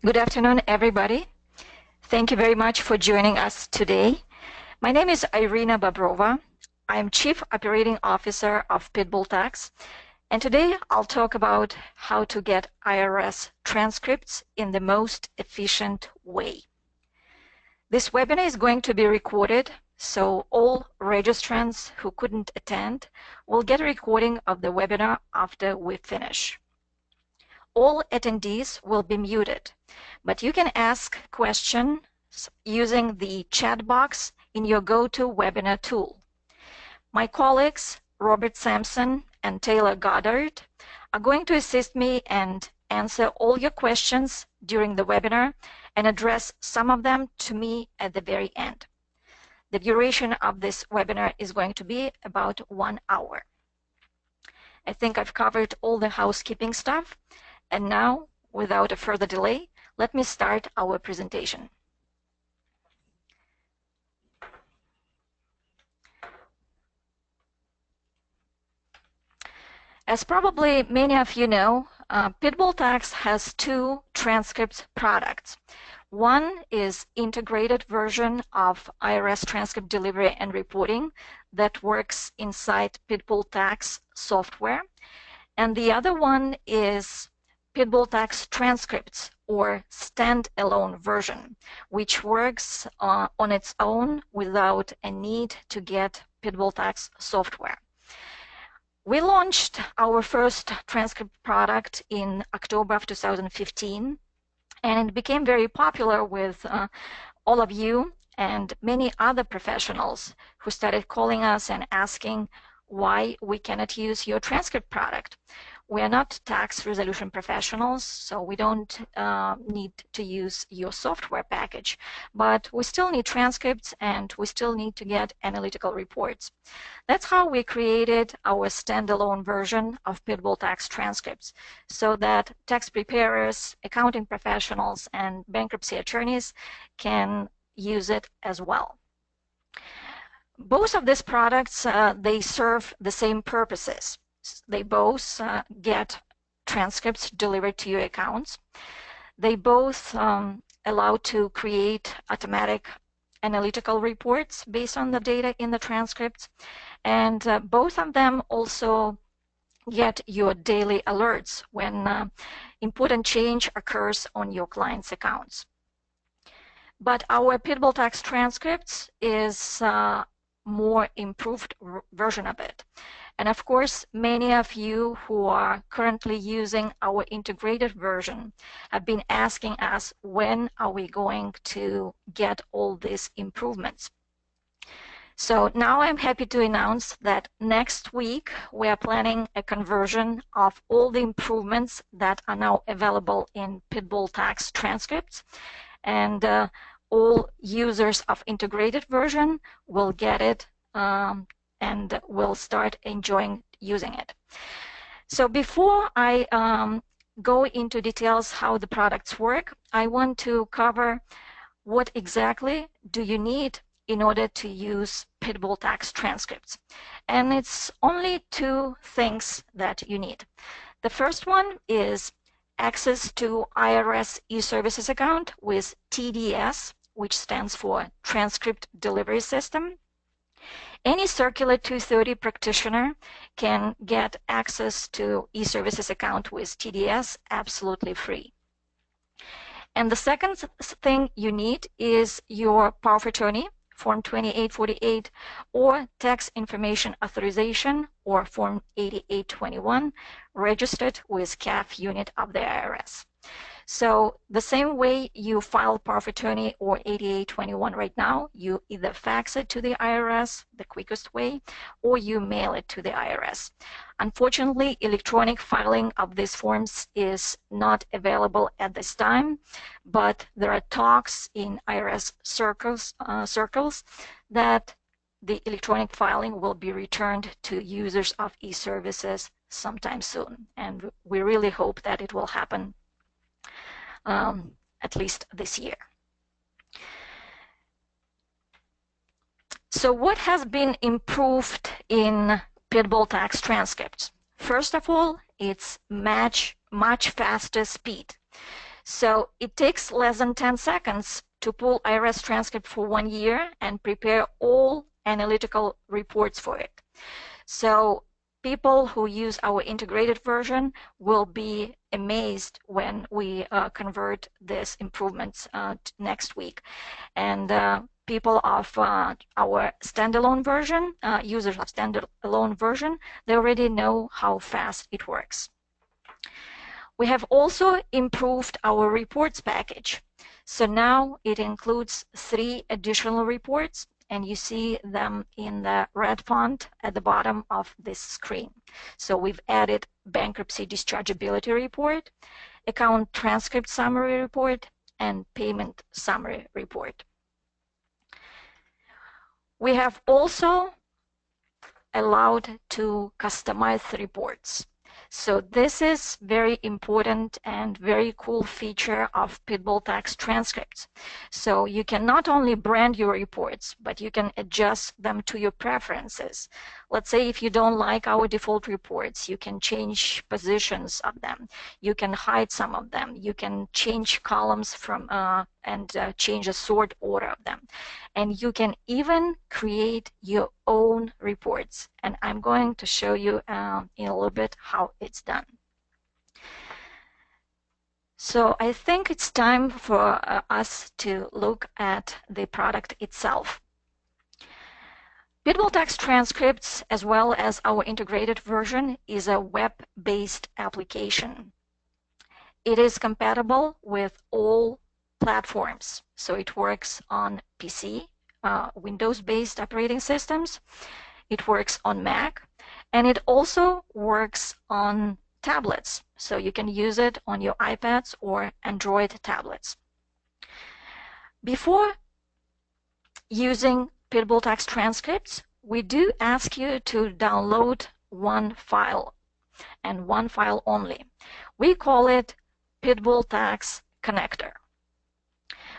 Good afternoon, everybody. Thank you very much for joining us today. My name is Irina Bobrova. I'm Chief Operating Officer of Pitbull Tax, and today I'll talk about how to get IRS transcripts in the most efficient way. This webinar is going to be recorded, so all registrants who couldn't attend will get a recording of the webinar after we finish. All attendees will be muted, but you can ask questions using the chat box in your GoToWebinar tool. My colleagues, Robert Sampson and Taylor Goddard, are going to assist me and answer all your questions during the webinar and address some of them to me at the very end. The duration of this webinar is going to be about 1 hour. I think I've covered all the housekeeping stuff. And now, without a further delay, let me start our presentation. As probably many of you know, Pitbull Tax has two transcripts products. One is integrated version of IRS Transcript Delivery and Reporting that works inside Pitbull Tax software. And the other one is Pitbull Tax Transcripts, or standalone version, which works on its own without a need to get Pitbull Tax software. We launched our first transcript product in October of 2015, and it became very popular with all of you and many other professionals who started calling us and asking why we cannot use your transcript product. We are not tax resolution professionals, so we don't need to use your software package, but we still need transcripts and we still need to get analytical reports. That's how we created our standalone version of Pitbull Tax Transcripts, so that tax preparers, accounting professionals, and bankruptcy attorneys can use it as well. Both of these products, they serve the same purposes. They both get transcripts delivered to your accounts. They both allow to create automatic analytical reports based on the data in the transcripts. And both of them also get your daily alerts when important change occurs on your client's accounts. But our Pitbull Tax Transcripts is a more improved version of it. And of course, many of you who are currently using our integrated version have been asking us, when are we going to get all these improvements? So now I'm happy to announce that next week we are planning a conversion of all the improvements that are now available in Pitbull Tax Transcripts. And all users of integrated version will get it and will start enjoying using it. So before I go into details how the products work, I want to cover what exactly do you need in order to use Pitbull Tax Transcripts. And it's only two things that you need. The first one is access to IRS e-services account with TDS, which stands for Transcript Delivery System. Any Circular 230 practitioner can get access to e-services account with TDS absolutely free. And the second thing you need is your power of attorney, Form 2848, or Tax Information Authorization, or Form 8821, registered with CAF unit of the IRS. So the same way you file power of attorney or 8821 right now, you either fax it to the IRS, the quickest way, or you mail it to the IRS. Unfortunately, electronic filing of these forms is not available at this time, but there are talks in IRS circles that the electronic filing will be returned to users of e-services sometime soon. And we really hope that it will happen at least this year. So what has been improved in Pitbull Tax Transcripts? First of all, it's much faster speed. So it takes less than 10 seconds to pull IRS transcript for 1 year and prepare all analytical reports for it. So people who use our integrated version will be amazed when we convert these improvements next week. And people of our standalone version, users of standalone version, they already know how fast it works. We have also improved our reports package. So now it includes 3 additional reports, and you see them in the red font at the bottom of this screen. So we've added bankruptcy dischargeability report, account transcript summary report, and payment summary report. We have also allowed to customize the reports. So this is very important and very cool feature of Pitbull Tax Transcripts. So you can not only brand your reports, but you can adjust them to your preferences. Let's say if you don't like our default reports, you can change positions of them. You can hide some of them. You can change columns from and change the sort order of them. And you can even create your own reports. And I'm going to show you in a little bit how it's done. So I think it's time for us to look at the product itself. Pitbull Tax Transcripts, as well as our integrated version, is a web-based application. It is compatible with all platforms. So it works on PC, Windows-based operating systems. It works on Mac, and it also works on tablets. So you can use it on your iPads or Android tablets. Before using Pitbull Tax Transcripts, we do ask you to download one file, and one file only. We call it Pitbull Tax Connector.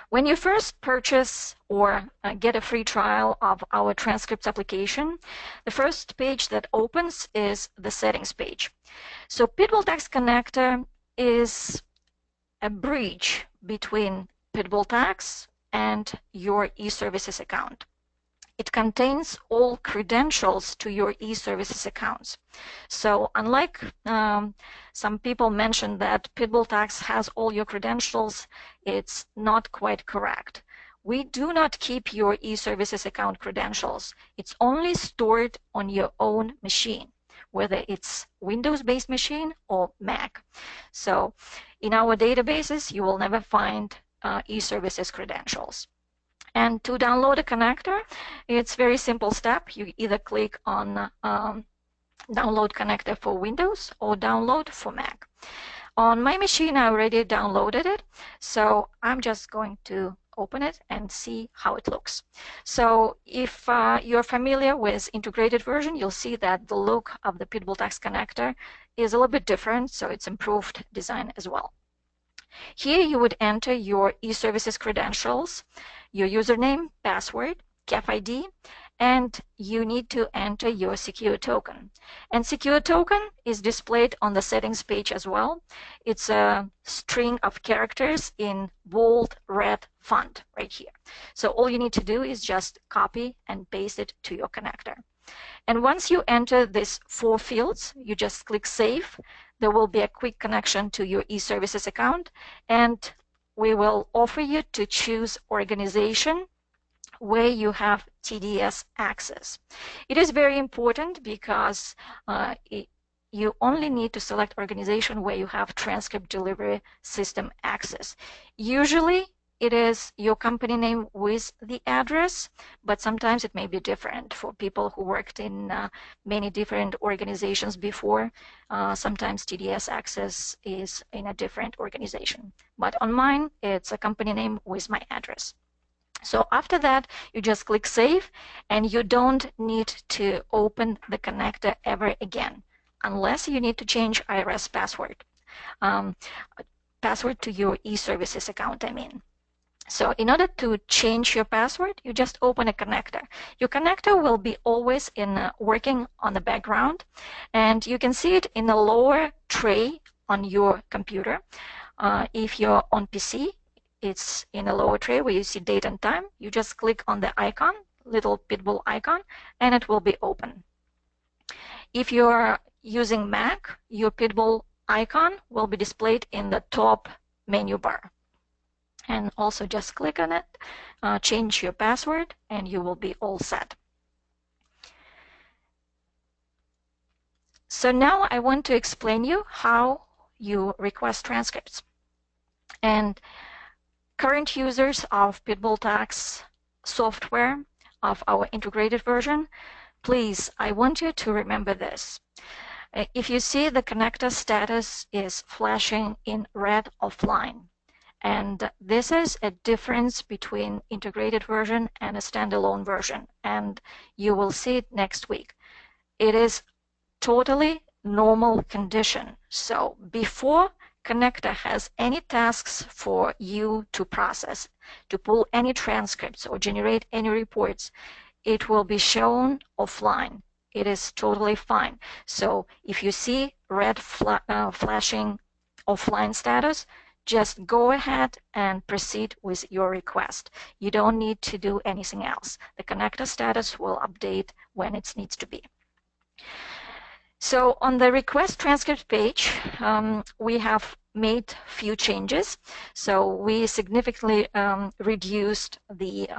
When you first purchase or get a free trial of our transcripts application, the first page that opens is the settings page. So Pitbull Tax Connector is a bridge between Pitbull Tax and your e-services account. It contains all credentials to your e-services accounts. So unlike some people mentioned that Pitbull Tax has all your credentials, it's not quite correct. We do not keep your e-services account credentials. It's only stored on your own machine, whether it's Windows-based machine or Mac. So in our databases, you will never find e-services credentials. And to download a connector, it's a very simple step. You either click on download connector for Windows or download for Mac. On my machine, I already downloaded it, so I'm just going to open it and see how it looks. So if you're familiar with integrated version, you'll see that the look of the Pitbull Tax Connector is a little bit different, so it's improved design as well. Here you would enter your e-services credentials, your username, password, CAF ID, and you need to enter your secure token. And secure token is displayed on the settings page as well. It's a string of characters in bold red font right here. So all you need to do is just copy and paste it to your connector. And once you enter these 4 fields, you just click Save. There will be a quick connection to your e-services account, and we will offer you to choose organization where you have TDS access. It is very important because you only need to select organization where you have transcript delivery system access. Usually it is your company name with the address, but sometimes it may be different for people who worked in many different organizations before. Sometimes TDS access is in a different organization. But on mine, it's a company name with my address. So after that, you just click Save, and you don't need to open the connector ever again, unless you need to change IRS password. Password to your e-services account, I mean. So in order to change your password, you just open a connector. Your connector will be always working on the background, and you can see it in the lower tray on your computer. If you're on PC, it's in a lower tray where you see date and time. You just click on the icon, little Pitbull icon, and it will be open. If you're using Mac, your Pitbull icon will be displayed in the top menu bar. And also just click on it, change your password, and you will be all set. So now I want to explain you how you request transcripts. And current users of Pitbull Tax software of our integrated version, please, I want you to remember this. If you see the connector status is flashing in red offline, and this is a difference between integrated version and a standalone version, and you will see it next week. It is totally normal condition. So before connector has any tasks for you to process, to pull any transcripts or generate any reports, it will be shown offline. It is totally fine. So if you see red flashing offline status, just go ahead and proceed with your request. You don't need to do anything else. The connector status will update when it needs to be. So on the request transcript page, we have made few changes. So we significantly reduced the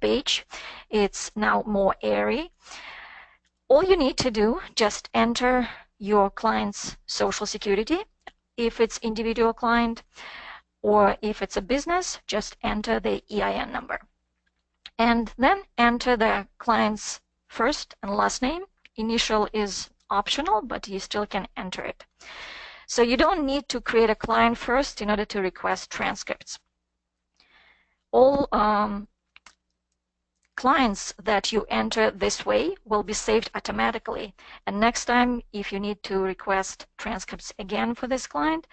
page. It's now more airy. All you need to do, just enter your client's social security. If it's individual client, or if it's a business, just enter the EIN number. And then enter the client's first and last name. Initial is optional, but you still can enter it. So you don't need to create a client first in order to request transcripts. All clients that you enter this way will be saved automatically. And next time, if you need to request transcripts again for this client,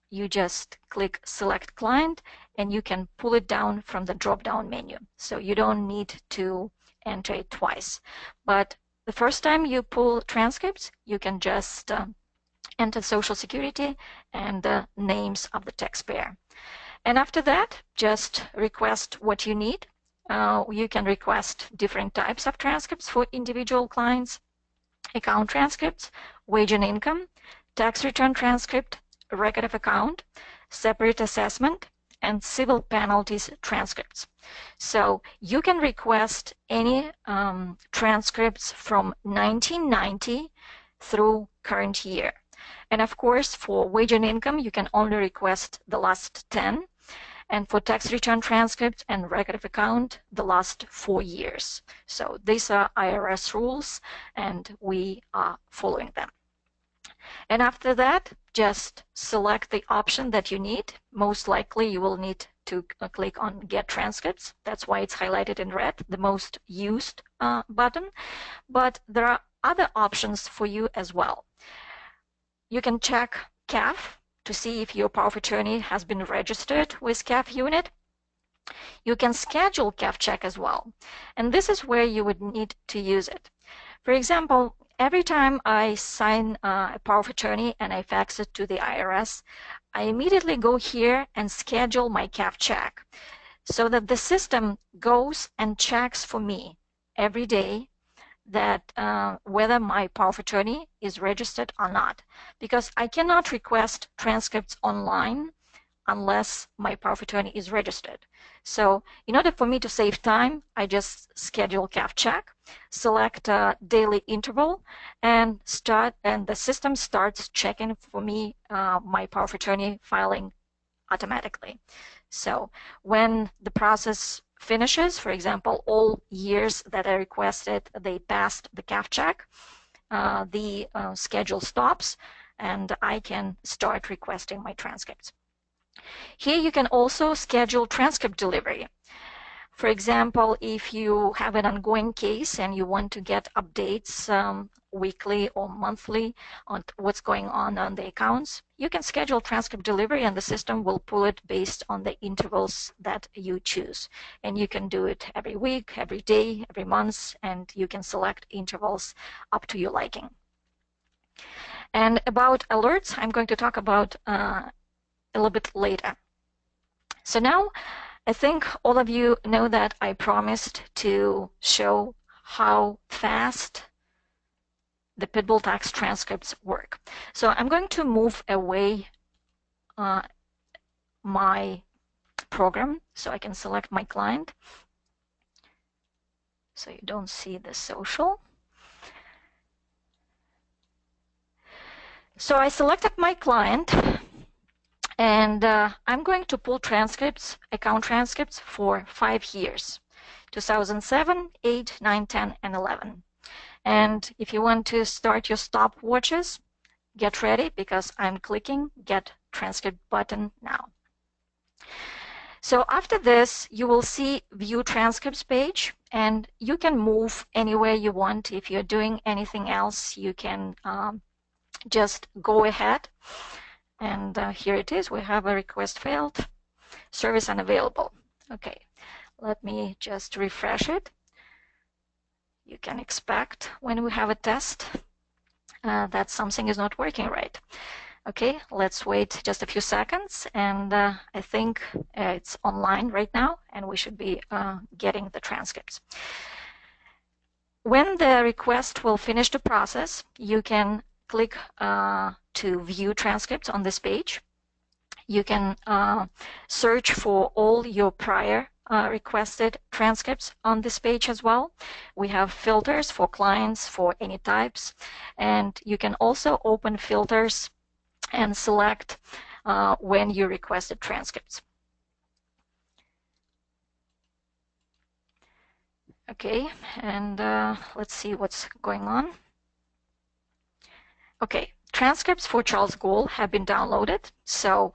you just click Select Client, and you can pull it down from the drop-down menu. So you don't need to enter it twice. But the first time you pull transcripts, you can just enter Social Security and the names of the taxpayer. And after that, just request what you need. You can request different types of transcripts for individual clients: account transcripts, wage and income, tax return transcript, record of account, separate assessment, and civil penalties transcripts. So you can request any transcripts from 1990 through current year. And of course, for wage and income, you can only request the last 10. And for tax return transcripts and record of account, the last 4 years. So these are IRS rules, and we are following them. And after that, just select the option that you need. Most likely, you will need to click on Get Transcripts. That's why it's highlighted in red, the most used button. But there are other options for you as well. You can check CAF to see if your power of attorney has been registered with CAF unit. You can schedule CAF check as well. And this is where you would need to use it. For example, every time I sign a power of attorney and I fax it to the IRS, I immediately go here and schedule my CAF check so that the system goes and checks for me every day that whether my power of attorney is registered or not, because I cannot request transcripts online unless my power of attorney is registered. So in order for me to save time, I just schedule CAF check, select a daily interval, and the system starts checking for me my power of attorney filing automatically. So when the process finishes, for example, all years that I requested, they passed the CAF check, the schedule stops, and I can start requesting my transcripts. Here you can also schedule transcript delivery. For example, if you have an ongoing case and you want to get updates weekly or monthly on what's going on the accounts, you can schedule transcript delivery and the system will pull it based on the intervals that you choose. And you can do it every week, every day, every month, and you can select intervals up to your liking. And about alerts, I'm going to talk about a little bit later. So now I think all of you know that I promised to show how fast the Pitbull Tax transcripts work. So I'm going to move away my program so I can select my client so you don't see the social. So I selected my client, and I'm going to pull transcripts, account transcripts for 5 years, 2007, 8, 9, 10, and 11. And if you want to start your stopwatches, get ready because I'm clicking Get Transcript button now. So after this, you will see View Transcripts page, and you can move anywhere you want. If you're doing anything else, you can just go ahead. And here it is. We have a request failed, service unavailable. Okay, let me just refresh it. You can expect when we have a test that something is not working right. Okay, let's wait just a few seconds, and I think it's online right now, and we should be getting the transcripts. When the request will finish the process, you can click to view transcripts on this page. You can search for all your prior requested transcripts on this page as well. We have filters for clients for any types, and you can also open filters and select when you requested transcripts. Okay, and let's see what's going on. Okay, transcripts for Charles Gould have been downloaded. So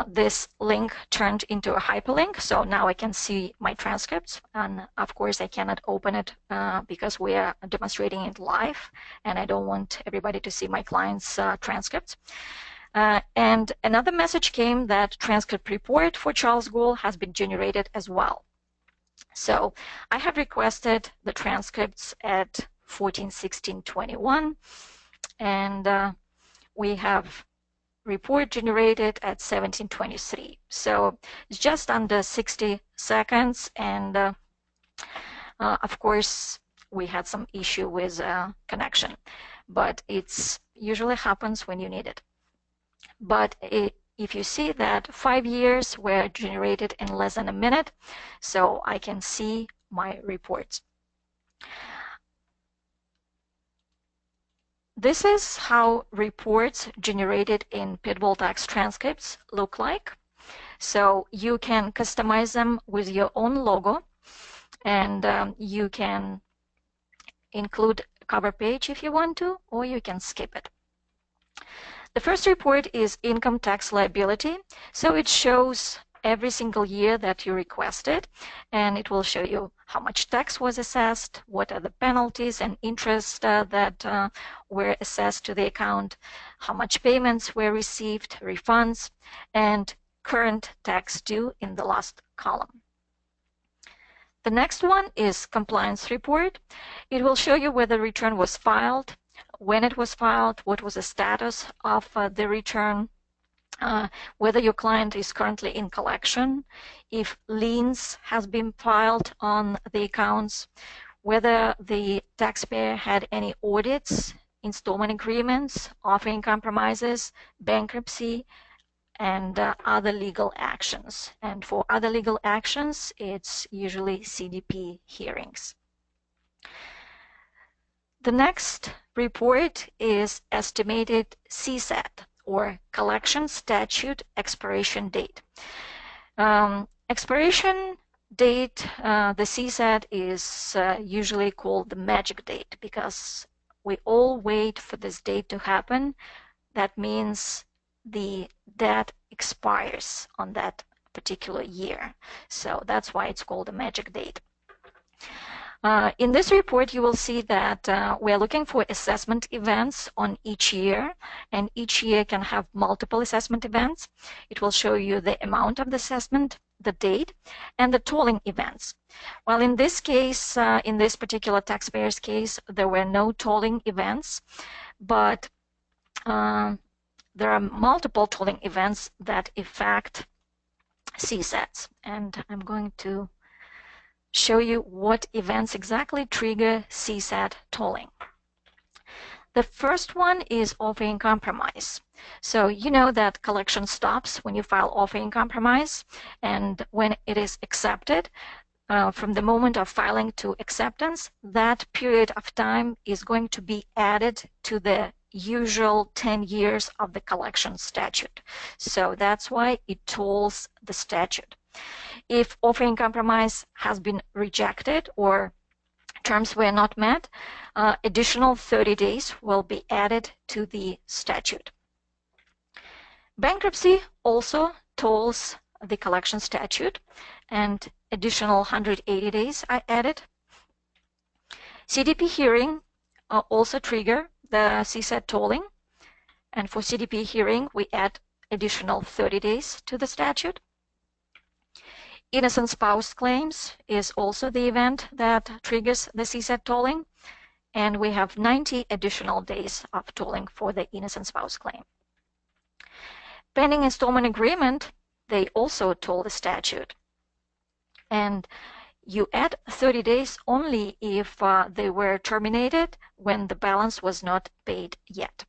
this link turned into a hyperlink. So now I can see my transcripts. And of course, I cannot open it because we are demonstrating it live. And I don't want everybody to see my client's transcripts. And another message came that transcript report for Charles Gould has been generated as well. So I have requested the transcripts at 14/16/21. And we have report generated at 17:23. So it's just under 60 seconds. And of course, we had some issue with connection, but it's usually happens when you need it. But if you see that 5 years were generated in less than a minute, so I can see my reports. This is how reports generated in Pitbull Tax Transcripts look like. So you can customize them with your own logo, and you can include a cover page if you want to, or you can skip it. The first report is income tax liability. So it shows every single year that you requested, and it will show you how much tax was assessed, what are the penalties and interest that were assessed to the account, how much payments were received, refunds, and current tax due in the last column. The next one is compliance report. It will show you whether return was filed, when it was filed, what was the status of the return, whether your client is currently in collection, if liens has been filed on the accounts, whether the taxpayer had any audits, installment agreements, offering compromises, bankruptcy, and other legal actions. And for other legal actions, it's usually CDP hearings. The next report is estimated CSAT, or Collection Statute Expiration Date. Expiration date, the CSAT is usually called the magic date because we all wait for this date to happen. That means the debt expires on that particular year. So that's why it's called a magic date. In this report, you will see that we are looking for assessment events on each year, and each year can have multiple assessment events. It will show you the amount of the assessment, the date, and the tolling events. Well, in this case, in this particular taxpayer's case, there were no tolling events, but there are multiple tolling events that affect CSATs, and I'm going to show you what events exactly trigger CSAT tolling. The first one is offering compromise. So you know that collection stops when you file offering compromise, and when it is accepted, from the moment of filing to acceptance, that period of time is going to be added to the usual 10 years of the collection statute. So that's why it tolls the statute. If offering compromise has been rejected or terms were not met, additional 30 days will be added to the statute. Bankruptcy also tolls the collection statute, and additional 180 days are added. CDP hearing also trigger the CSAT tolling, and for CDP hearing we add additional 30 days to the statute. Innocent spouse claims is also the event that triggers the CSAT tolling, and we have 90 additional days of tolling for the innocent spouse claim. Pending installment agreement, they also toll the statute, and you add 30 days only if they were terminated when the balance was not paid yet.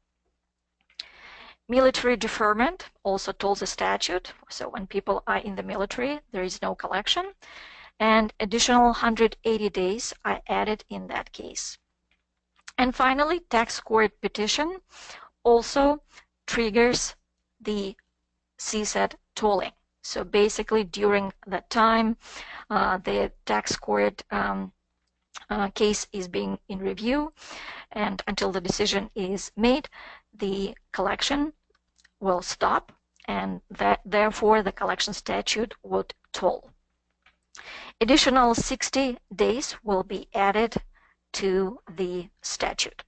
Military deferment also tolls the statute. So when people are in the military, there is no collection, and additional 180 days are added in that case. And finally, tax court petition also triggers the CSAT tolling. So basically, during that time, the tax court case is being in review, and until the decision is made, the collection will stop, and therefore the collection statute would toll. Additional 60 days will be added to the statute.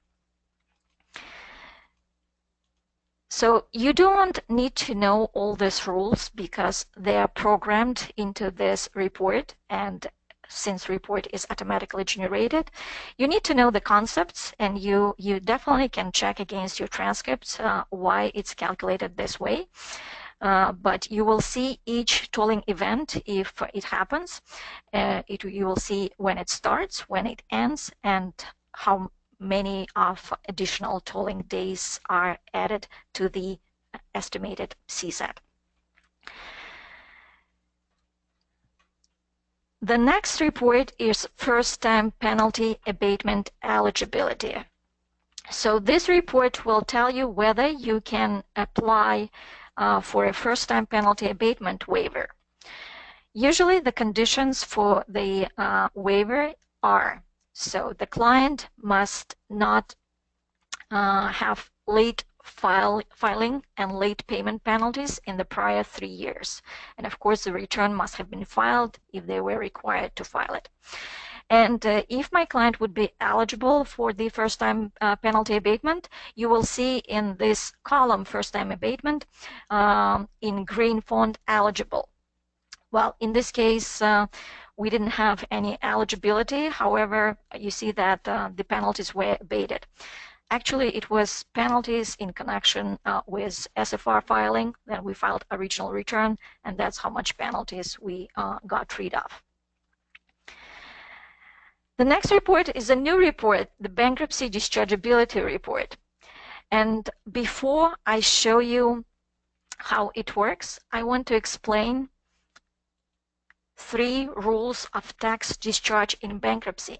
So you don't need to know all these rules because they are programmed into this report, and since report is automatically generated, you need to know the concepts, and you definitely can check against your transcripts why it's calculated this way. But you will see each tolling event if it happens. You will see when it starts, when it ends, and how many of additional tolling days are added to the estimated CSAT. The next report is first-time penalty abatement eligibility. So this report will tell you whether you can apply for a first-time penalty abatement waiver. Usually the conditions for the waiver are, so the client must not have late filing and late payment penalties in the prior 3 years. And of course, the return must have been filed if they were required to file it. And if my client would be eligible for the first-time penalty abatement, you will see in this column, first-time abatement, in green font, eligible. Well, in this case, we didn't have any eligibility. However, you see that the penalties were abated. Actually, it was penalties in connection with SFR filing. Then we filed original return, and that's how much penalties we got rid of. The next report is a new report, the Bankruptcy Dischargeability report. And before I show you how it works, I want to explain 3 rules of tax discharge in bankruptcy.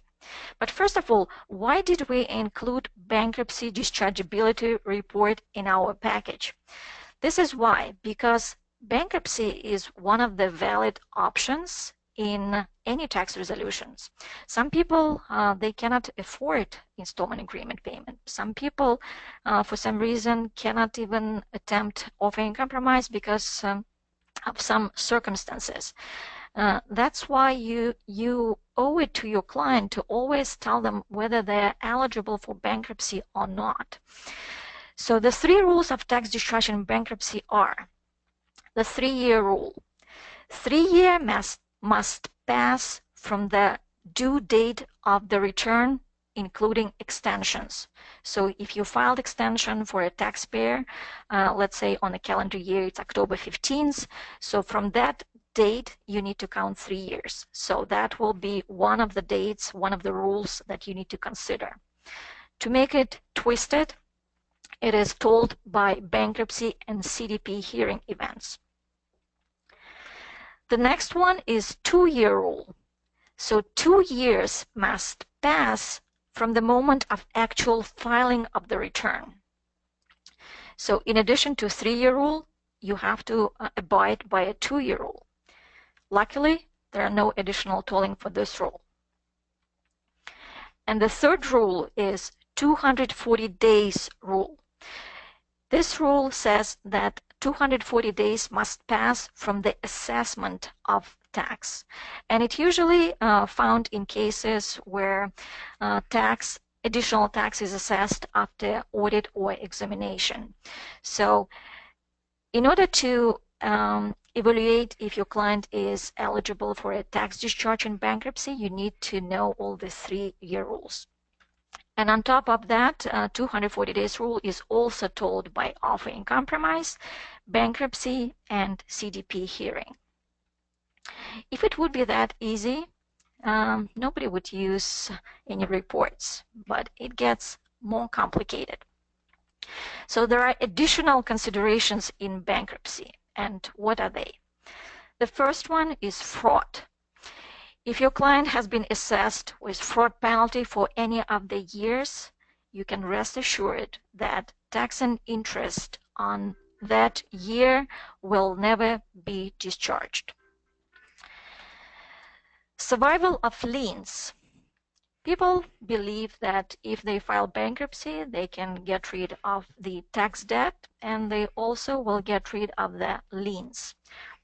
But first of all, why did we include Bankruptcy Dischargeability report in our package? This is why, because bankruptcy is one of the valid options in any tax resolutions. Some people, they cannot afford installment agreement payment. Some people, for some reason, cannot even attempt offering compromise because of some circumstances. That's why you owe it to your client to always tell them whether they're eligible for bankruptcy or not. So the 3 rules of tax discharge in bankruptcy are the 3-year rule. 3-year must pass from the due date of the return including extensions. So if you filed extension for a taxpayer, let's say on a calendar year, it's October 15th. So from that date, you need to count 3 years. So that will be one of the dates, one of the rules that you need to consider. To make it twisted, it is told by bankruptcy and CDP hearing events. The next one is 2-year rule. So 2 years must pass from the moment of actual filing of the return. So in addition to 3-year rule, you have to abide by a 2-year rule. Luckily, there are no additional tolling for this rule. And the third rule is 240 days rule. This rule says that 240 days must pass from the assessment of tax. And it usually found in cases where additional tax is assessed after audit or examination. So in order to evaluate if your client is eligible for a tax discharge in bankruptcy, you need to know all the 3-year rules. And on top of that, 240 days rule is also told by offer in compromise, bankruptcy, and CDP hearing. If it would be that easy, nobody would use any reports, but it gets more complicated. So there are additional considerations in bankruptcy. And what are they? The first one is fraud. If your client has been assessed with fraud penalty for any of the years, you can rest assured that tax and interest on that year will never be discharged. Survival of liens. People believe that if they file bankruptcy, they can get rid of the tax debt and they also will get rid of the liens.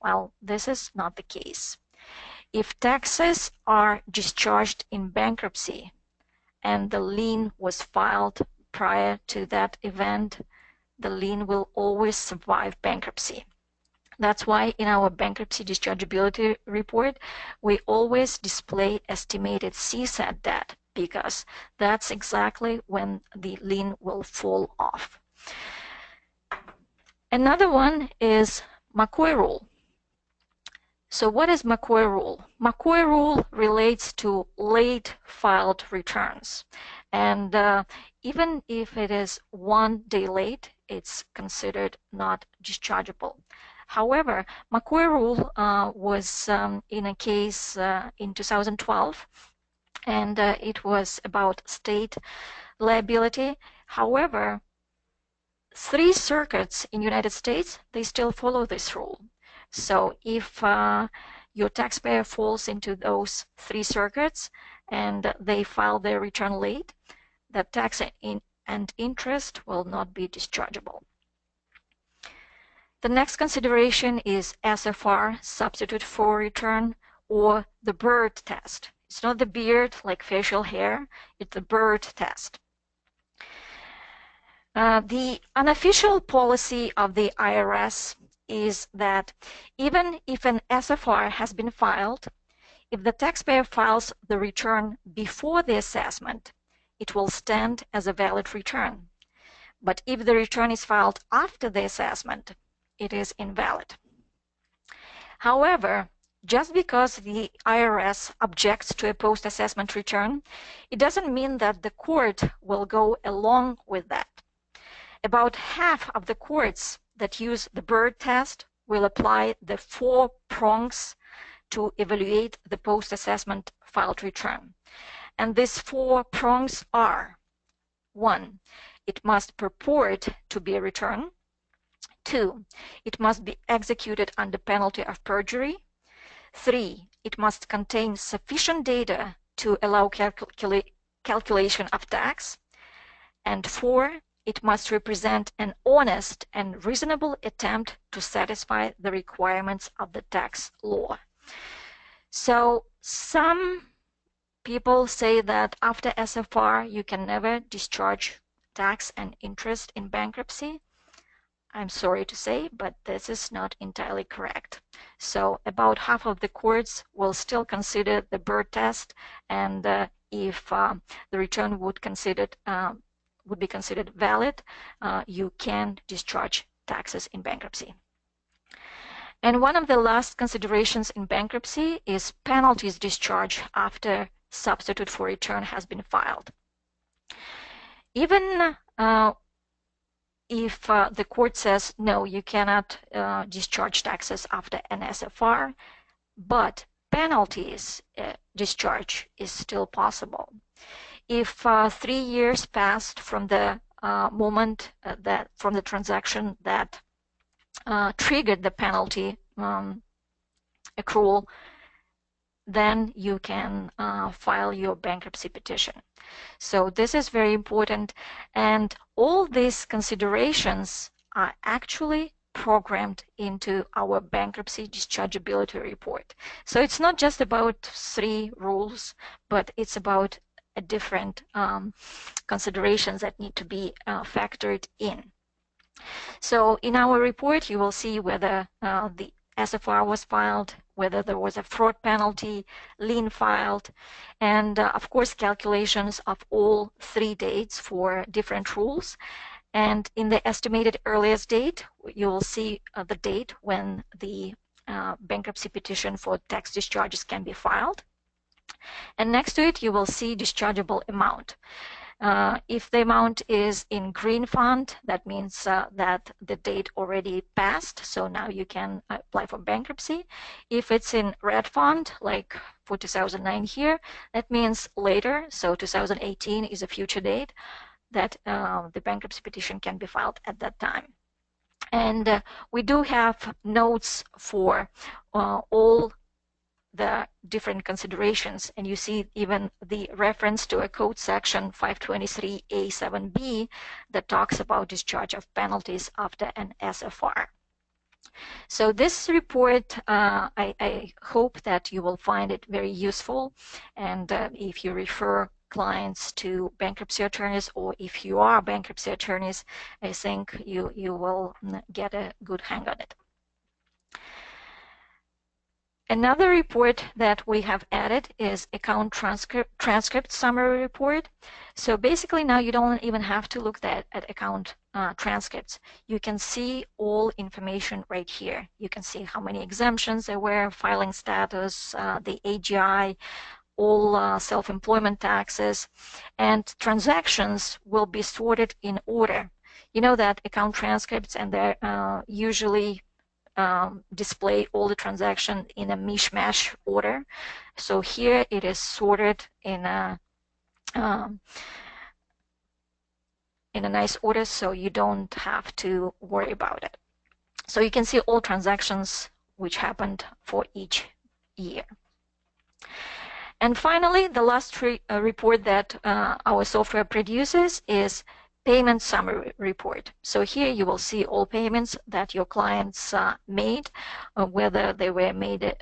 Well, this is not the case. If taxes are discharged in bankruptcy and the lien was filed prior to that event, the lien will always survive bankruptcy. That's why in our bankruptcy dischargeability report, we always display estimated CSAT debt because that's exactly when the lien will fall off. Another one is McCoy rule. So what is McCoy rule? McCoy rule relates to late filed returns. And even if it is 1 day late, it's considered not dischargeable. However, McCoy rule was in a case in 2012, and it was about state liability. However, 3 circuits in the United States, they still follow this rule. So if your taxpayer falls into those 3 circuits and they file their return late, the tax and interest will not be dischargeable. The next consideration is SFR, substitute for return, or the bird test. It's not the beard like facial hair, it's the bird test. The unofficial policy of the IRS is that even if an SFR has been filed, if the taxpayer files the return before the assessment, it will stand as a valid return. But if the return is filed after the assessment, it is invalid. However, just because the IRS objects to a post-assessment return, it doesn't mean that the court will go along with that. About half of the courts that use the bird test will apply the 4 prongs to evaluate the post-assessment filed return. And these 4 prongs are: 1, it must purport to be a return. 2, it must be executed under penalty of perjury. 3, it must contain sufficient data to allow calculation of tax. And 4, it must represent an honest and reasonable attempt to satisfy the requirements of the tax law. So some people say that after SFR you can never discharge tax and interest in bankruptcy. I'm sorry to say, but this is not entirely correct. So about half of the courts will still consider the bird test, and if the return would be considered valid, you can discharge taxes in bankruptcy. And one of the last considerations in bankruptcy is penalties discharged after substitute for return has been filed. Even if the court says, no, you cannot discharge taxes after an SFR, but penalties discharge is still possible. If 3 years passed from the moment from the transaction that triggered the penalty accrual, then you can file your bankruptcy petition. So this is very important, and all these considerations are actually programmed into our bankruptcy dischargeability report. So it's not just about 3 rules, but it's about different considerations that need to be factored in. So in our report, you will see whether the SFR was filed, whether there was a fraud penalty, lien filed, and of course calculations of all 3 dates for different rules. And in the estimated earliest date, you will see the date when the bankruptcy petition for tax discharges can be filed. And next to it, you will see dischargeable amount. If the amount is in green font, that means that the date already passed, so now you can apply for bankruptcy. If it's in red font, like for 2009 here, that means later, so 2018 is a future date that the bankruptcy petition can be filed at that time. And we do have notes for all the different considerations, and you see even the reference to a code section 523A7B that talks about discharge of penalties after an SFR. So this report, I hope that you will find it very useful, and if you refer clients to bankruptcy attorneys, or if you are bankruptcy attorneys, I think you will get a good hang on it. Another report that we have added is account transcript summary report. So basically now you don't even have to look at account transcripts. You can see all information right here. You can see how many exemptions there were, filing status, the AGI, all self-employment taxes, and transactions will be sorted in order. You know that account transcripts, and they're usually display all the transactions in a mishmash order. So here it is sorted in a nice order, so you don't have to worry about it. So you can see all transactions which happened for each year. And finally, the last report that our software produces is payment summary report. So here you will see all payments that your clients made, whether they were made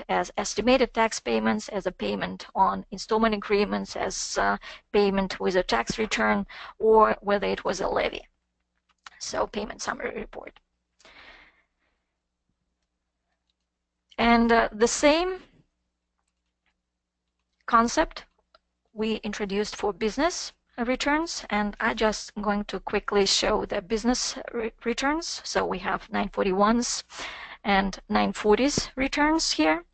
as estimated tax payments, as a payment on installment agreements, as payment with a tax return, or whether it was a levy. So payment summary report. And the same concept we introduced for business returns, and I just going to quickly show the business returns. So we have 941s and 940s returns here.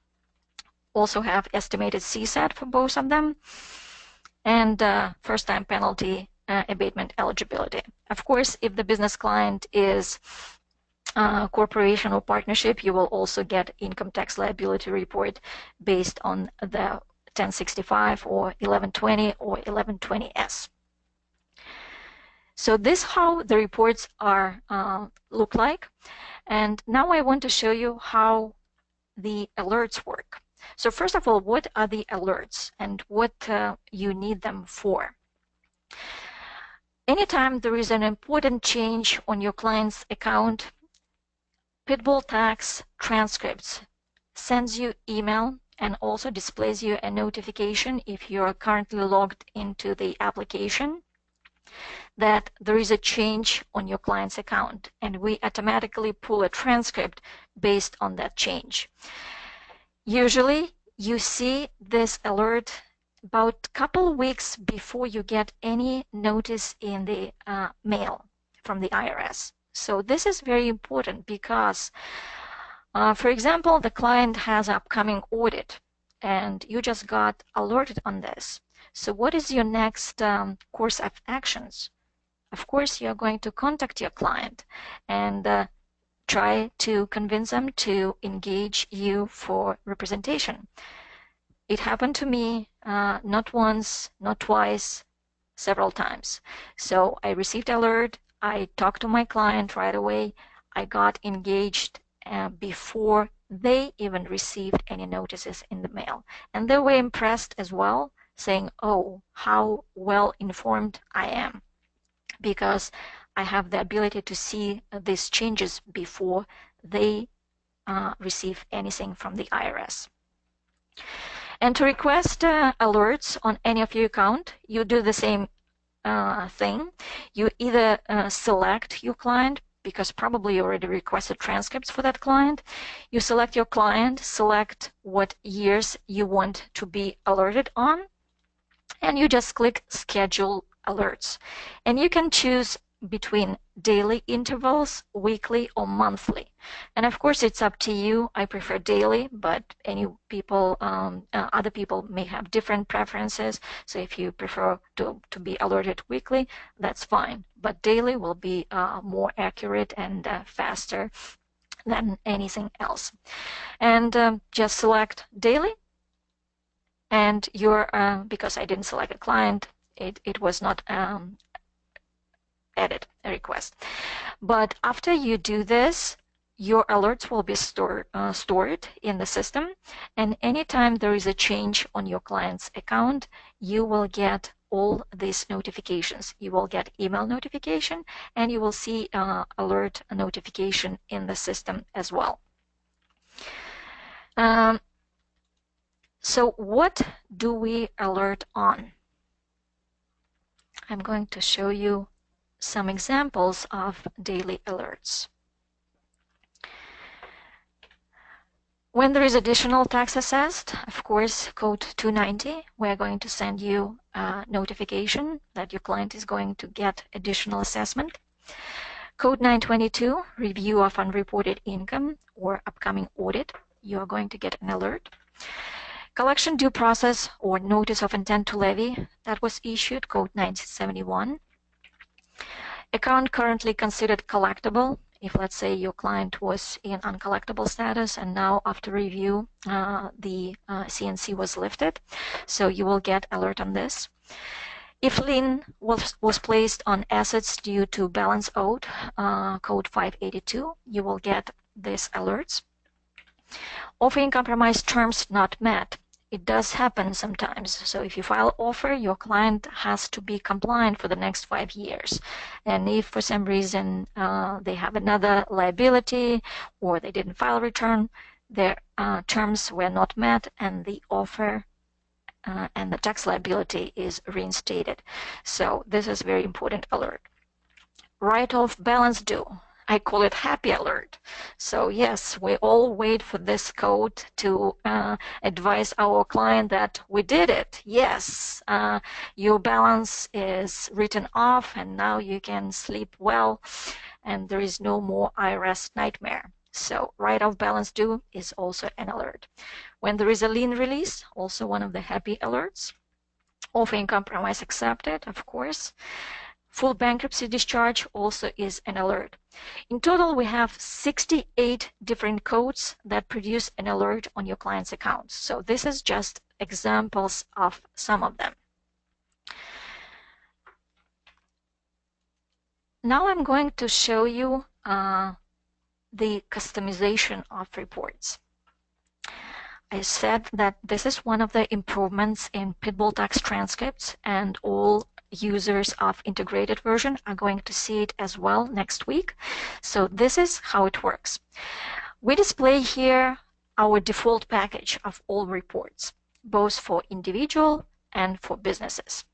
Also have estimated CSAT for both of them, and first time penalty abatement eligibility. Of course, if the business client is corporation or partnership, you will also get income tax liability report based on the 1065 or 1120 or 1120S. So this is how the reports are look like. And now I want to show you how the alerts work. So first of all, what are the alerts and what you need them for? Anytime there is an important change on your client's account, Pitbull Tax Transcripts sends you email and also displays you a notification if you are currently logged into the application that there is a change on your client's account, and we automatically pull a transcript based on that change. Usually you see this alert about a couple weeks before you get any notice in the mail from the IRS. So this is very important because, for example, the client has upcoming audit and you just got alerted on this. So what is your next course of actions? Of course, you're going to contact your client and try to convince them to engage you for representation. It happened to me not once, not twice, several times. So I received alert. I talked to my client right away. I got engaged before they even received any notices in the mail. And they were impressed as well, saying, oh, how well informed I am, because I have the ability to see these changes before they receive anything from the IRS. And to request alerts on any of your account, you do the same thing. You either select your client, because probably you already requested transcripts for that client. You select your client, select what years you want to be alerted on, and you just click Schedule Alerts. And you can choose between daily intervals, weekly, or monthly. And of course, it's up to you. I prefer daily, but other people may have different preferences. So if you prefer to be alerted weekly, that's fine. But daily will be more accurate and faster than anything else. And just select daily. And because I didn't select a client, it was not edit a request. But after you do this, your alerts will be stored in the system, and anytime there is a change on your client's account, you will get all these notifications. You will get email notification, and you will see alert notification in the system as well. So what do we alert on? I'm going to show you some examples of daily alerts. When there is additional tax assessed, of course, code 290, we're going to send you a notification that your client is going to get additional assessment. Code 922, review of unreported income or upcoming audit, you are going to get an alert. Collection due process or notice of intent to levy, that was issued, code 971. Account currently considered collectible. If, let's say, your client was in uncollectible status and now after review the CNC was lifted, so you will get alert on this. If lien was placed on assets due to balance owed, code 582, you will get these alerts. Offering compromise terms not met. It does happen sometimes. So if you file offer, your client has to be compliant for the next 5 years. And if for some reason they have another liability or they didn't file return, their terms were not met and the offer and the tax liability is reinstated. So this is very important alert. Write-off balance due. I call it happy alert. So yes, we all wait for this code to advise our client that we did it. Yes, your balance is written off and now you can sleep well and there is no more IRS nightmare. So write-off balance due is also an alert. When there is a lien release, also one of the happy alerts. Offering compromise accepted, of course. Full bankruptcy discharge also is an alert. In total, we have 68 different codes that produce an alert on your client's accounts. So this is just examples of some of them. Now I'm going to show you the customization of reports. I said that this is one of the improvements in Pitbull Tax Transcripts, and all users of integrated version are going to see it as well next week. So this is how it works. We display here our default package of all reports, both for individual and for businesses.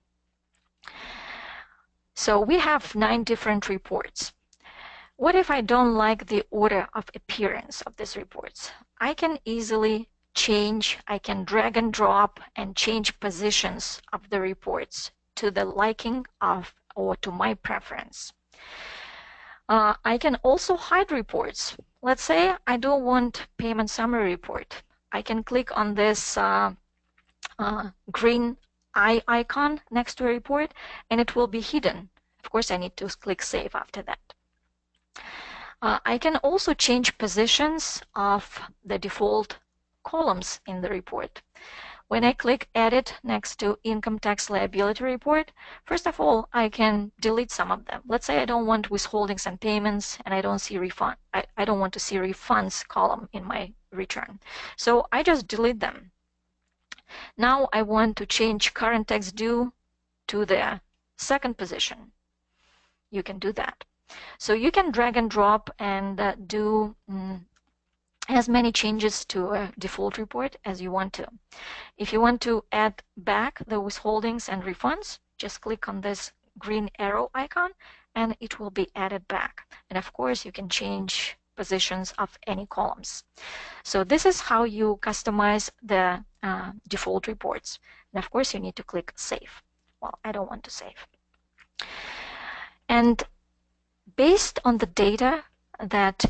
So we have 9 different reports. What if I don't like the order of appearance of these reports? I can easily I can drag and drop and change positions of the reports to the liking of or to my preference. I can also hide reports. Let's say I don't want payment summary report. I can click on this green eye icon next to a report and it will be hidden. Of course, I need to click Save after that. I can also change positions of the default columns in the report. When I click Edit next to Income Tax Liability Report, first of all, I can delete some of them. Let's say I don't want withholdings and payments, and I don't see refund. I don't want to see refunds column in my return. So I just delete them. Now I want to change current tax due to the second position. You can do that. So you can drag and drop and do as many changes to a default report as you want to. If you want to add back the withholdings and refunds, just click on this green arrow icon and it will be added back. And of course, you can change positions of any columns. So this is how you customize the default reports. And of course, you need to click Save. Well, I don't want to save. And based on the data that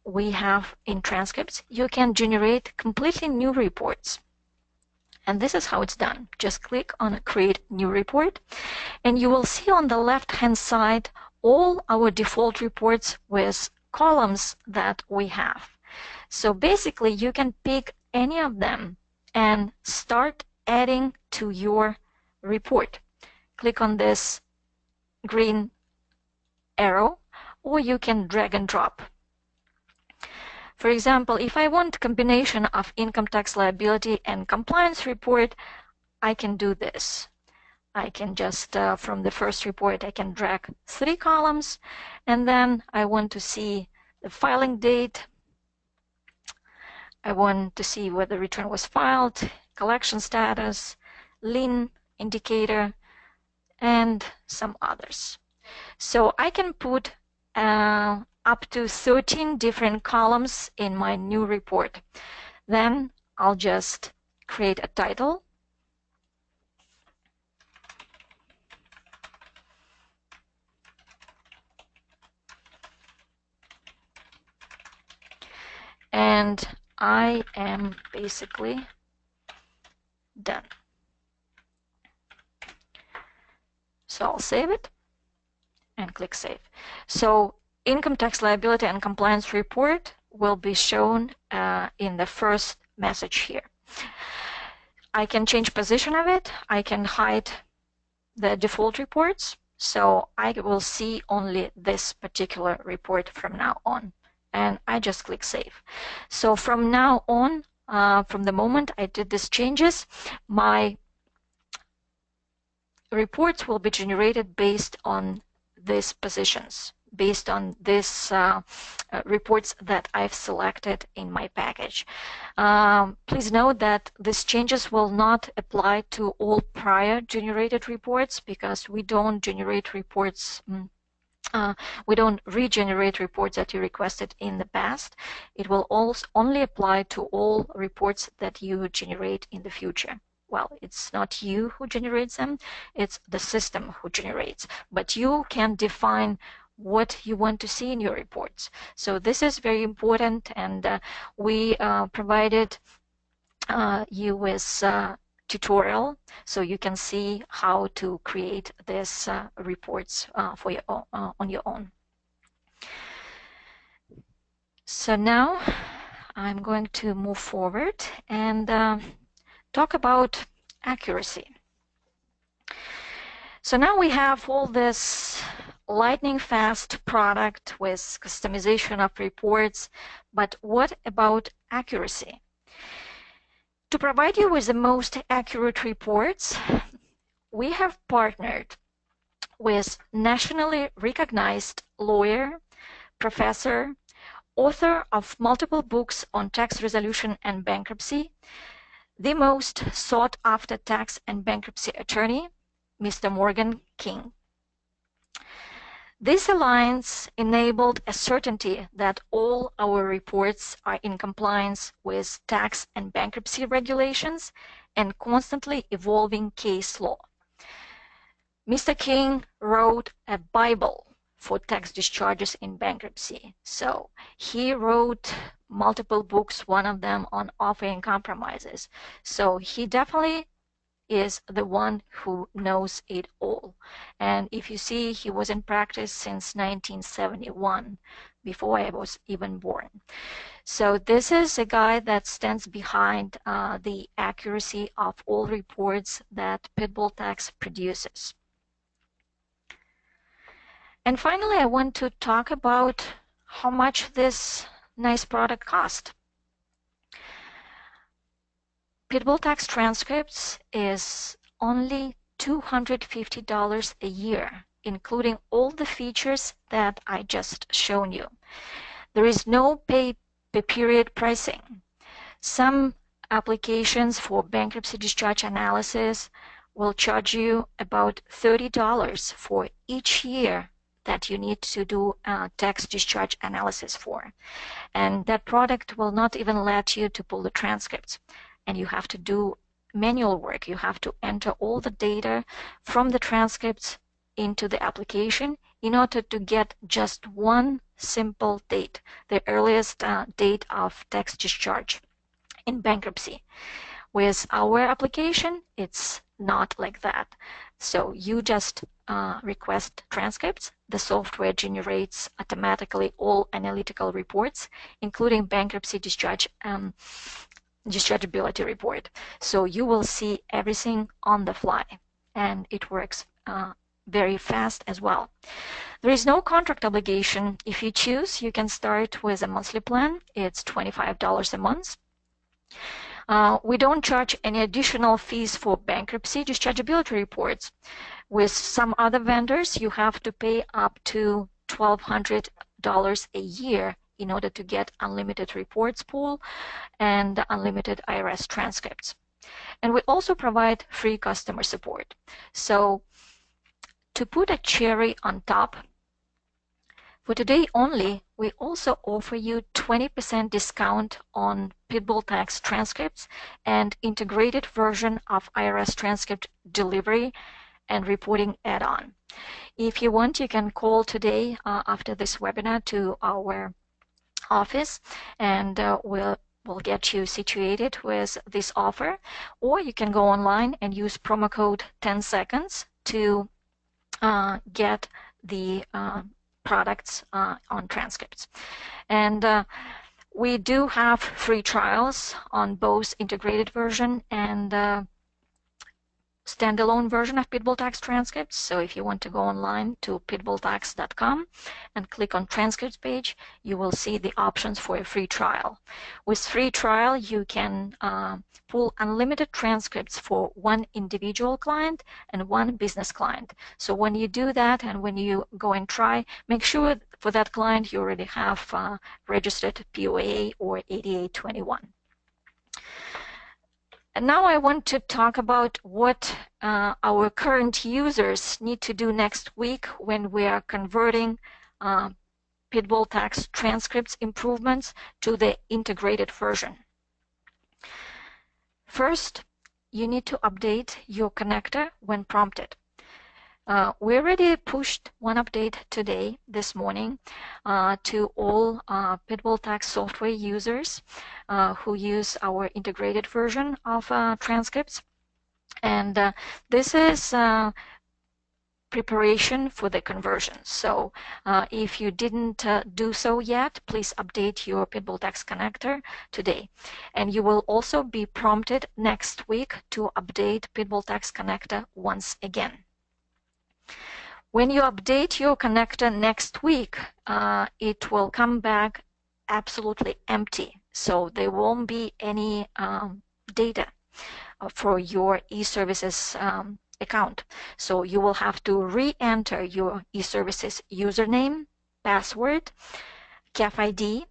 we have in transcripts, you can generate completely new reports. And this is how it's done. Just click on Create New Report, and you will see on the left-hand side all our default reports with columns that we have. So basically, you can pick any of them and start adding to your report. Click on this green arrow, or you can drag and drop. For example, if I want combination of income tax liability and compliance report, I can do this. I can just, from the first report, I can drag 3 columns, and then I want to see the filing date. I want to see where the return was filed, collection status, lien indicator, and some others. So I can put up to 13 different columns in my new report. Then I'll just create a title. And I am basically done. So I'll save it and click Save. So income tax liability and compliance report will be shown in the first message here. I can change position of it. I can hide the default reports. So I will see only this particular report from now on. And I just click Save. So from now on, from the moment I did these changes, my reports will be generated based on these positions, based on these reports that I've selected in my package. Please note that these changes will not apply to all prior generated reports, because we don't generate reports we don't regenerate reports that you requested in the past. It will also only apply to all reports that you generate in the future. Well, it's not you who generates them, it's the system who generates. But you can define what you want to see in your reports. So this is very important, and we provided you with tutorial so you can see how to create these reports for your own, on your own. So now I'm going to move forward and talk about accuracy. So now we have all this lightning fast product with customization of reports, but what about accuracy? To provide you with the most accurate reports, we have partnered with nationally recognized lawyer, professor, author of multiple books on tax resolution and bankruptcy, the most sought-after tax and bankruptcy attorney, Mr. Morgan King. This alliance enabled a certainty that all our reports are in compliance with tax and bankruptcy regulations and constantly evolving case law. Mr. King wrote a Bible for tax discharges in bankruptcy. So he wrote multiple books, one of them on offering compromises. So he definitely is the one who knows it all. And if you see, he was in practice since 1971, before I was even born. So this is a guy that stands behind the accuracy of all reports that Pitbull Tax produces. And finally, I want to talk about how much this nice product cost. Pitbull Tax Transcripts is only $250 a year, including all the features that I just shown you. There is no pay per period pricing. Some applications for bankruptcy discharge analysis will charge you about $30 for each year that you need to do tax discharge analysis for. And that product will not even let you to pull the transcripts. And you have to do manual work. You have to enter all the data from the transcripts into the application in order to get just one simple date, the earliest date of tax discharge in bankruptcy. With our application, it's not like that. So you just request transcripts. The software generates automatically all analytical reports, including bankruptcy dischargeability report. So you will see everything on the fly, and it works very fast as well. There is no contract obligation. If you choose, you can start with a monthly plan. It's $25 a month. We don't charge any additional fees for bankruptcy dischargeability reports. With some other vendors, you have to pay up to $1,200 a year in order to get unlimited reports pool and unlimited IRS transcripts. And we also provide free customer support. So to put a cherry on top, for today only, we also offer you 20% discount on Pitbull Tax Transcripts and integrated version of IRS Transcript Delivery and reporting add-on. If you want, you can call today after this webinar to our office, and we'll get you situated with this offer, or you can go online and use promo code 10 seconds to get the products on transcripts. And we do have free trials on both integrated version and standalone version of Pitbull Tax Transcripts. So if you want to go online to pitbulltax.com and click on transcripts page, you will see the options for a free trial. With free trial, you can pull unlimited transcripts for one individual client and one business client. So when you do that and when you go and try, make sure for that client you already have registered POA or 8821. And now I want to talk about what our current users need to do next week when we are converting Pitbull Tax Transcripts improvements to the integrated version. First, you need to update your connector when prompted. We already pushed one update today, this morning, to all Pitbull Tax software users who use our integrated version of transcripts. And this is preparation for the conversion. So if you didn't do so yet, please update your Pitbull Tax Connector today. And you will also be prompted next week to update Pitbull Tax Connector once again. When you update your connector next week, it will come back absolutely empty. So there won't be any data for your eServices account. So you will have to re-enter your eServices username, password, CAF ID,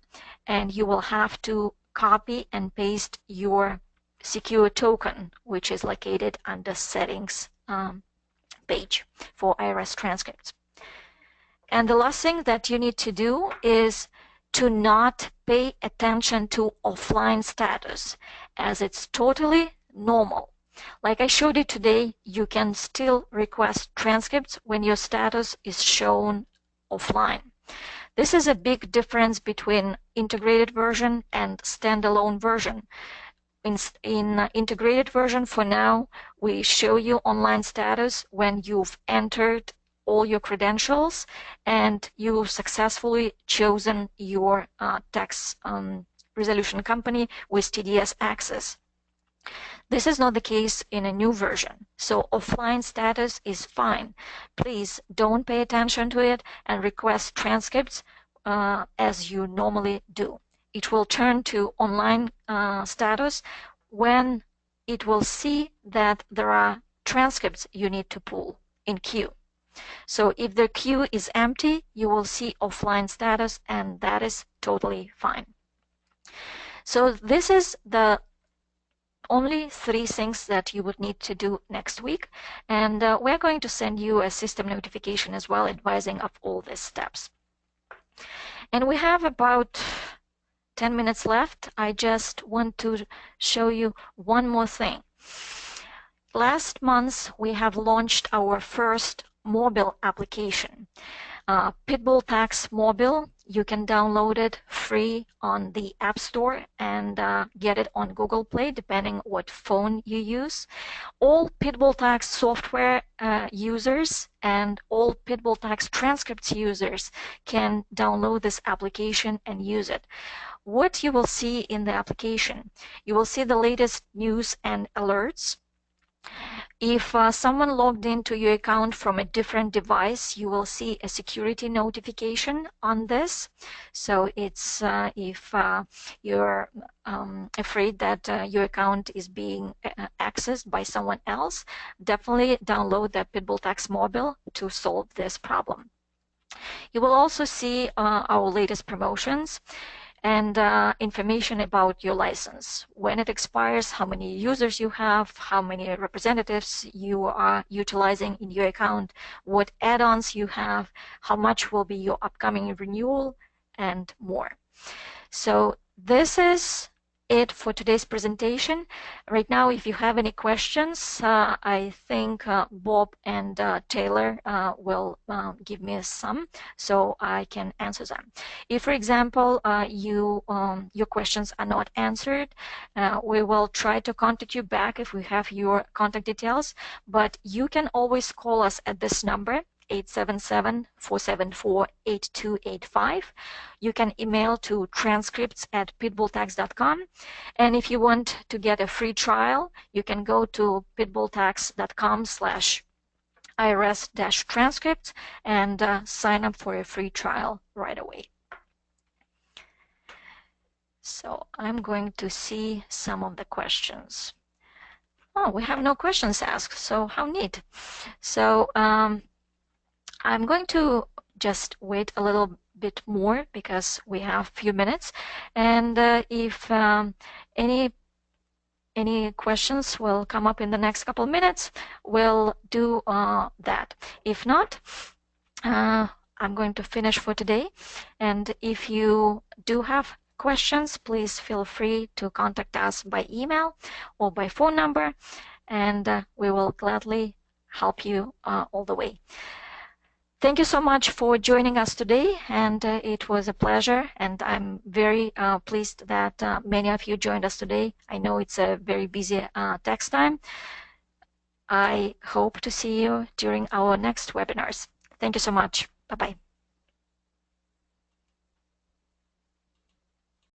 and you will have to copy and paste your secure token, which is located under settings page for IRS transcripts. And the last thing that you need to do is to not pay attention to offline status, as it's totally normal. Like I showed you today, you can still request transcripts when your status is shown offline. This is a big difference between integrated version and standalone version. In integrated version, for now, we show you online status when you've entered all your credentials and you've successfully chosen your tax resolution company with TDS access. This is not the case in a new version, so offline status is fine. Please don't pay attention to it and request transcripts as you normally do. It will turn to online status when it will see that there are transcripts you need to pull in queue. So if the queue is empty, you will see offline status, and that is totally fine. So this is the only 3 things that you would need to do next week, and we're going to send you a system notification as well advising of all these steps. And we have about 10 minutes left. I just want to show you one more thing. Last month we have launched our first mobile application, Pitbull Tax Mobile. You can download it free on the App Store and get it on Google Play, depending what phone you use. All Pitbull Tax software users and all Pitbull Tax Transcripts users can download this application and use it. What you will see in the application, you will see the latest news and alerts. If someone logged into your account from a different device, you will see a security notification on this. So it's if you're afraid that your account is being accessed by someone else, definitely download the Pitbull Tax Mobile to solve this problem. You will also see our latest promotions and information about your license, when it expires, how many users you have, how many representatives you are utilizing in your account, what add-ons you have, how much will be your upcoming renewal, and more. So this is it for today's presentation. Right now, if you have any questions, I think Bob and Taylor will give me some, so I can answer them. If, for example, your questions are not answered, we will try to contact you back if we have your contact details, but you can always call us at this number, 877-474-8285. You can email to transcripts@pitbulltax.com. And if you want to get a free trial, you can go to pitbulltax.com/IRS-transcripts and sign up for a free trial right away. So I'm going to see some of the questions. Oh, we have no questions asked, so how neat. So I'm going to just wait a little bit more because we have a few minutes, and if any questions will come up in the next couple of minutes, we'll do that. If not, I'm going to finish for today, and if you do have questions, please feel free to contact us by email or by phone number, and we will gladly help you all the way. Thank you so much for joining us today, and it was a pleasure, and I'm very pleased that many of you joined us today. I know it's a very busy tax time. I hope to see you during our next webinars. Thank you so much. Bye-bye.